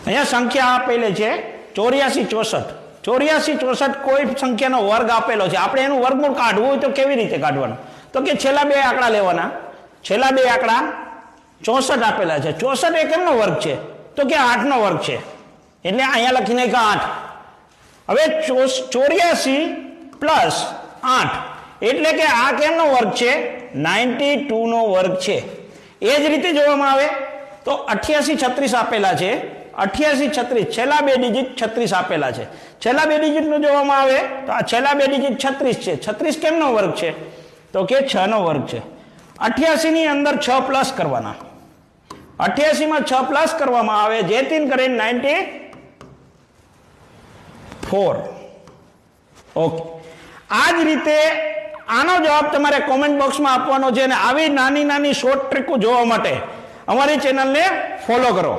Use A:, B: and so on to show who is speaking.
A: અહીંયા સંખ્યા આપેલી છે 84 64 84 64 કોઈ સંખ્યાનો વર્ગ આપેલો છે આપણે એનું વર્ગમૂળ કાઢવું હોય તો કેવી રીતે કાઢવાનું તો કે છેલ્લા બે આંકડા લેવાના છેલ્લા બે આંકડા 64 આપેલા છે 64 એ કેમનો વર્ગ છે તો કે 8 નો વર્ગ છે એટલે અહીંયા લખીને કે 8 હવે 84 પ્લસ 8 એટલે કે આ કેમનો વર્ગ છે 92 નો વર્ગ છે એ જ રીતે જોવામાં આવે તો 88 36 આપેલા છે 88 36 છેલ્લા બે ડિજિટ 36 આપેલા છે છેલ્લા બે ડિજિટ નું જોવામાં આવે તો આ છેલ્લા બે ડિજિટ 36 છે 36 કેમનો વર્ગ છે તો કે 6 નો વર્ગ છે 88 ની અંદર 6 પ્લસ કરવાના 88 માં 6 પ્લસ કરવામાં આવે જેથી કરીને 94 ઓકે આ જ રીતે આનો જવાબ તમારે કોમેન્ટ બોક્સમાં આપવાનો છે અને આવી નાની નાની શોર્ટ ટ્રીકો જોવા માટે અમારી ચેનલને ફોલો કરો।